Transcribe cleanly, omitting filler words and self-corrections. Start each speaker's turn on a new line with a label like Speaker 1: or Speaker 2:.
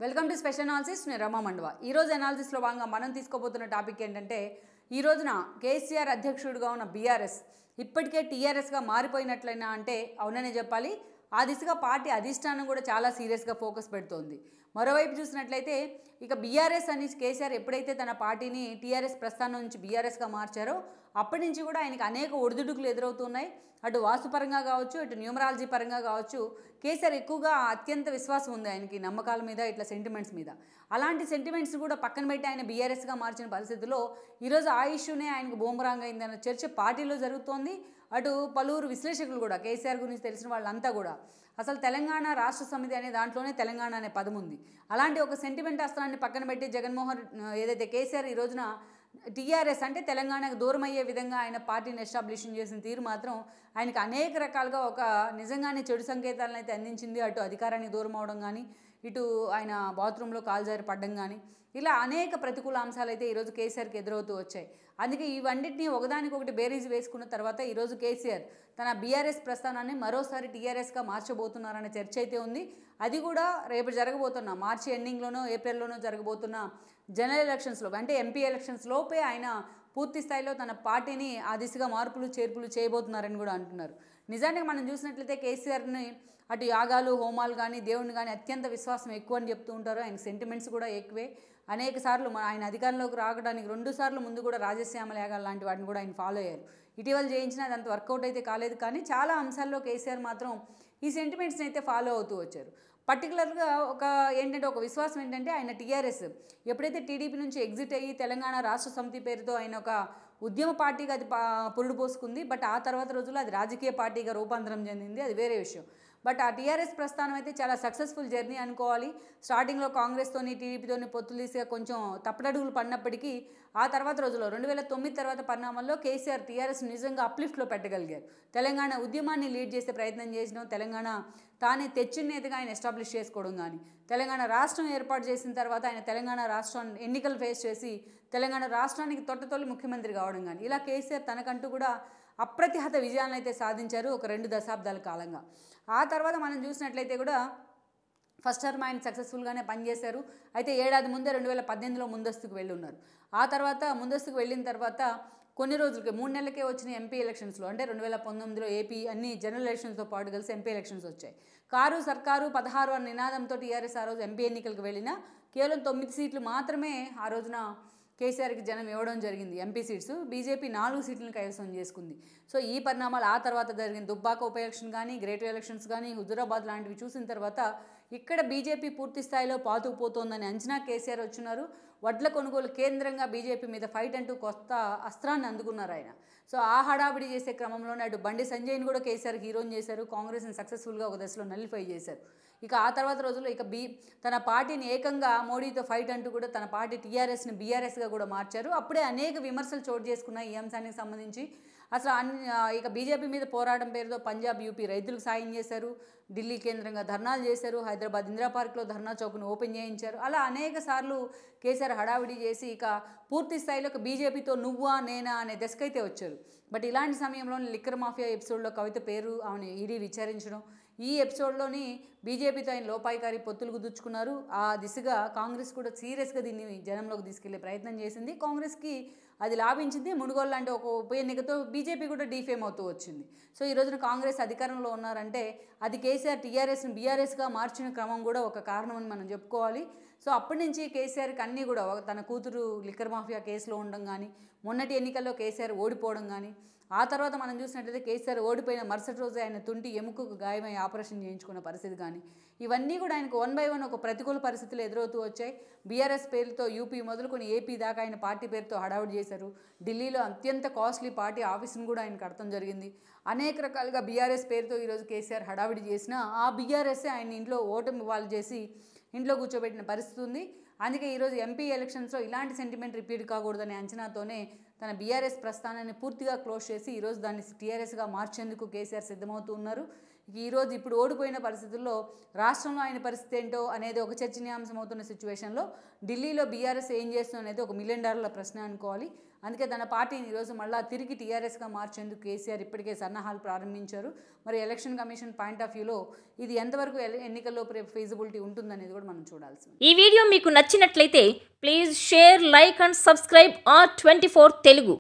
Speaker 1: Welcome to special analysis. నేను రమా మండవ. ఈరోజు అనాలిసిస్లో భాగంగా మనం తీసుకోబోతున్న టాపిక్ ఏంటంటే, ఈ రోజున కేసీఆర్ అధ్యక్షుడిగా ఉన్న బీఆర్ఎస్ ఇప్పటికే టీఆర్ఎస్గా మారిపోయినట్లయినా అంటే అవుననే చెప్పాలి. ఆ దిశగా పార్టీ అధిష్టానం కూడా చాలా సీరియస్గా ఫోకస్ పెడుతోంది. మరోవైపు చూసినట్లయితే ఇక బీఆర్ఎస్ అని కేసీఆర్ ఎప్పుడైతే తన పార్టీని టీఆర్ఎస్ ప్రస్థానం నుంచి బీఆర్ఎస్గా మార్చారో అప్పటి నుంచి కూడా ఆయనకి అనేక ఒడిదుడుకులు ఎదురవుతున్నాయి. అటు వాస్తుపరంగా కావచ్చు, ఇటు న్యూమరాలజీ పరంగా కావచ్చు, కేసీఆర్ ఎక్కువగా అత్యంత విశ్వాసం ఉంది ఆయనకి నమ్మకాల మీద, ఇట్లా సెంటిమెంట్స్ మీద. అలాంటి సెంటిమెంట్స్ కూడా పక్కన పెట్టి ఆయన బీఆర్ఎస్గా మార్చిన పరిస్థితుల్లో ఈరోజు ఆ ఇష్యూనే ఆయనకు బూమరాంగ్ అయిందన్న చర్చ పార్టీలో జరుగుతోంది. అటు పలువురు విశ్లేషకులు కూడా కేసీఆర్ గురించి తెలిసిన వాళ్ళంతా కూడా అసలు తెలంగాణ రాష్ట్ర సమితి అనే దాంట్లోనే తెలంగాణ అనే పదం ఉంది. అలాంటి ఒక సెంటిమెంట్ అస్త్రాన్ని పక్కన పెట్టి జగన్మోహన్ ఏదైతే కేసీఆర్ ఈ రోజున టీఆర్ఎస్ అంటే తెలంగాణకు దూరం అయ్యే విధంగా ఆయన పార్టీని ఎస్టాబ్లిషింగ్ చేసిన తీరు మాత్రం ఆయనకు అనేక రకాలుగా ఒక నిజంగానే చెడు సంకేతాలను అయితే అందించింది. అటు అధికారానికి దూరం అవడం కానీ, ఇటు ఆయన బాత్రూంలో కాలుజారి పడ్డం కానీ, ఇలా అనేక ప్రతికూల అంశాలు అయితే ఈరోజు కేసీఆర్కి ఎదురవుతూ వచ్చాయి. అందుకే ఇవన్నిటిని ఒకదానికొకటి బేరీజ్ వేసుకున్న తర్వాత ఈరోజు కేసీఆర్ తన బీఆర్ఎస్ ప్రస్థానాన్ని మరోసారి టీఆర్ఎస్గా మార్చబోతున్నారనే చర్చ అయితే ఉంది. అది కూడా రేపు జరగబోతున్న మార్చి ఎండింగ్లోనో ఏప్రిల్లోనో జరగబోతున్న జనరల్ ఎలక్షన్స్లో అంటే ఎంపీ ఎలక్షన్స్ లోపే ఆయన పూర్తి స్థాయిలో తన పార్టీని ఆ దిశగా మార్పులు చేర్పులు చేయబోతున్నారని కూడా అంటున్నారు. నిజానికి మనం చూసినట్లయితే కేసీఆర్ని అటు యాగాలు హోమాలు కానీ దేవుని కానీ అత్యంత విశ్వాసం ఎక్కువ అని చెప్తూ ఉంటారు. ఆయన సెంటిమెంట్స్ కూడా ఎక్కువే. అనేక సార్లు ఆయన అధికారంలోకి రావడానికి 2 సార్లు ముందు కూడా రాజశ్యామల యాగాలు లాంటి వాటిని కూడా ఆయన ఫాలో అయ్యారు. ఇటీవల చేయించిన అదంత వర్కౌట్ అయితే కాలేదు, కానీ చాలా అంశాల్లో కేసీఆర్ మాత్రం ఈ సెంటిమెంట్స్ని అయితే ఫాలో అవుతూ వచ్చారు. పర్టికులర్గా ఒక విశ్వాసం ఏంటంటే ఆయన టీఆర్ఎస్ ఎప్పుడైతే టీడీపీ నుంచి ఎగ్జిట్ అయ్యి తెలంగాణ రాష్ట్ర సమితి పేరుతో ఆయన ఒక ఉద్యమ పార్టీగా అది పురుడు పోసుకుంది. బట్ ఆ తర్వాత రోజుల్లో అది రాజకీయ పార్టీగా రూపాంతరం చెందింది, అది వేరే విషయం. బట్ ఆ టీఆర్ఎస్ ప్రస్థానం అయితే చాలా సక్సెస్ఫుల్ జర్నీ అనుకోవాలి. స్టార్టింగ్లో కాంగ్రెస్తోని టీడీపీతోని పొత్తులు తీసి కొంచెం తప్పటడుగులు పడినప్పటికీ ఆ తర్వాత రోజుల్లో 2009 తర్వాత పరిణామాల్లో కేసీఆర్ టీఆర్ఎస్ నిజంగా అప్లిఫ్ట్లో పెట్టగలిగారు. తెలంగాణ ఉద్యమాన్ని లీడ్ చేసే ప్రయత్నం చేసిన తెలంగాణ తానే తెచ్చినేదిగా ఆయన ఎస్టాబ్లిష్ చేసుకోవడం కానీ, తెలంగాణ రాష్ట్రం ఏర్పాటు చేసిన తర్వాత ఆయన తెలంగాణ రాష్ట్రాన్ని ఎన్నికలు ఫేస్ చేసి తెలంగాణ రాష్ట్రానికి తొట్టతొలి ముఖ్యమంత్రి కావడం కానీ, ఇలా కేసీఆర్ తనకంటూ కూడా అప్రతిహత విజయాలను అయితే సాధించారు ఒక 2 దశాబ్దాల కాలంగా. ఆ తర్వాత మనం చూసినట్లయితే కూడా ఫస్ట్ టర్మ్ ఆయన సక్సెస్ఫుల్గానే పనిచేశారు. అయితే ఏడాది ముందే 2018లో ముందస్తుకు వెళ్ళి ఉన్నారు. ఆ తర్వాత ముందస్తుకు వెళ్ళిన తర్వాత కొన్ని రోజులకి 3 నెలలకే వచ్చిన ఎంపీ ఎలక్షన్స్లో అంటే 2019లో ఏపీ అన్ని జనరల్ ఎలక్షన్స్తో పాటు కలిసి ఎంపీ ఎలక్షన్స్ వచ్చాయి. కారు సర్కారు 16 అన్న నినాదంతో టీఆర్ఎస్ ఆ రోజు ఎంపీ ఎన్నికలకు వెళ్ళినా కేవలం 9 సీట్లు మాత్రమే ఆ రోజున కేసీఆర్కి జనం ఇవ్వడం జరిగింది. ఎంపీ సీట్స్ బీజేపీ 4 సీట్లను కైవసం చేసుకుంది. సో ఈ పరిణామాలు ఆ తర్వాత జరిగిన దుబ్బాక ఉప ఎలక్షన్ కానీ, గ్రేటర్ ఎలక్షన్స్ కానీ, హుజూరాబాద్ లాంటివి చూసిన తర్వాత ఇక్కడ బీజేపీ పూర్తి స్థాయిలో పాతుకుపోతోందని అంచనా కేసీఆర్ వచ్చున్నారు. వడ్ల కొనుగోలు కేంద్రంగా బీజేపీ మీద ఫైట్ అంటూ కొత్త అస్త్రాన్ని అందుకున్నారు ఆయన. సో ఆ హడావిడి చేసే క్రమంలోనే అటు బండి సంజయ్ని కూడా కేసీఆర్ హీరోని చేశారు. కాంగ్రెస్ని సక్సెస్ఫుల్గా ఒక దశలో నల్లిఫై చేశారు. ఇక ఆ తర్వాత రోజుల్లో ఇక తన పార్టీని ఏకంగా మోడీతో ఫైట్ అంటూ కూడా తన పార్టీ టీఆర్ఎస్ని బీఆర్ఎస్గా కూడా మార్చారు. అప్పుడే అనేక విమర్శలు చోటు చేసుకున్న ఈ అంశానికి సంబంధించి అసలు ఇక బీజేపీ మీద పోరాటం పేరుతో పంజాబ్ యూపీ రైతులకు సాయం చేశారు, ఢిల్లీ కేంద్రంగా ధర్నాలు చేశారు, హైదరాబాద్ ఇందిరా పార్క్లో ధర్నా చౌక్ను ఓపెన్ చేయించారు. అలా అనేక సార్లు కేసీఆర్ హడావిడి చేసి ఇక పూర్తి స్థాయిలో బీజేపీతో నువ్వా నేనా అనే దశకైతే వచ్చారు. బట్ ఇలాంటి సమయంలో లిక్కర్ మాఫియా ఎపిసోడ్లో కవిత పేరు ఆమెను ఈడీ విచారించడం, ఈ ఎపిసోడ్లోని బీజేపీతో ఆయన లోపాయికారి పొత్తులు కుదుర్చుకున్నారు. ఆ దిశగా కాంగ్రెస్ కూడా సీరియస్గా దీన్ని జనంలోకి తీసుకెళ్లే ప్రయత్నం చేసింది. కాంగ్రెస్కి అది లాభించింది. మునుగోలు లాంటి ఒక ఉప ఎన్నికతో బీజేపీ కూడా డీఫేమ్ అవుతూ వచ్చింది. సో ఈ రోజున కాంగ్రెస్ అధికారంలో ఉన్నారంటే అది కేసీఆర్ టీఆర్ఎస్ని బీఆర్ఎస్గా మార్చిన క్రమం కూడా ఒక కారణం అని మనం చెప్పుకోవాలి. సో అప్పటి నుంచి కేసీఆర్కి అన్నీ కూడా తన కూతురు లిక్కర్ మాఫియా కేసులో ఉండడం కానీ, మొన్నటి ఎన్నికల్లో కేసీఆర్ ఓడిపోవడం కానీ, ఆ తర్వాత మనం చూసినట్లయితే కేసీఆర్ ఓడిపోయిన మరుసటి రోజే ఆయన తుంటి ఎముకకు గాయమై ఆపరేషన్ చేయించుకున్న పరిస్థితి కానీ, ఇవన్నీ కూడా ఆయనకు 1 by 1 ఒక ప్రతికూల పరిస్థితులు ఎదురవుతూ వచ్చాయి. బీఆర్ఎస్ పేరుతో యూపీ మొదలుకొని ఏపీ దాకా ఆయన పార్టీ పేరుతో హడావుడి చేశారు. ఢిల్లీలో అత్యంత కాస్ట్లీ పార్టీ ఆఫీస్ను కూడా ఆయన కడతం జరిగింది. అనేక రకాలుగా బీఆర్ఎస్ పేరుతో ఈరోజు కేసీఆర్ హడావిడి చేసినా ఆ బీఆర్ఎస్ఏ ఆయన ఇంట్లో ఓటమి వాళ్ళు చేసి ఇంట్లో కూర్చోబెట్టిన పరిస్థితి ఉంది. అందుకే ఈరోజు ఎంపీ ఎలక్షన్స్లో ఇలాంటి సెంటిమెంట్ రిపీట్ కాకూడదనే అంచనాతోనే తన బీఆర్ఎస్ ప్రస్థానాన్ని పూర్తిగా క్లోజ్ చేసి ఈరోజు దాన్ని టీఆర్ఎస్గా మార్చేందుకు కేసీఆర్ సిద్ధమవుతూ ఉన్నారు. ఈరోజు ఇప్పుడు ఓడిపోయిన పరిస్థితుల్లో రాష్ట్రంలో ఆయన పరిస్థితి ఏంటో అనేది ఒక చర్చనీయాంశం అవుతున్న సిచ్యువేషన్లో ఢిల్లీలో బీఆర్ఎస్ ఏం చేస్తుంది అనేది ఒక $1 మిలియన్ ప్రశ్న అనుకోవాలి. అందుకే తన పార్టీని ఈరోజు మళ్ళీ తిరిగి టీఆర్ఎస్గా మార్చేందుకు కేసీఆర్ ఇప్పటికే సన్నాహాలు ప్రారంభించారు. మరి ఎలక్షన్ కమిషన్ పాయింట్ ఆఫ్ వ్యూలో ఇది ఎంతవరకు ఎన్నికల్లో ఫీజిబిలిటీ ఉంటుందనేది కూడా మనం చూడాల్సింది.
Speaker 2: ఈ వీడియో మీకు నచ్చినట్లయితే please share, like and subscribe R24 Telugu.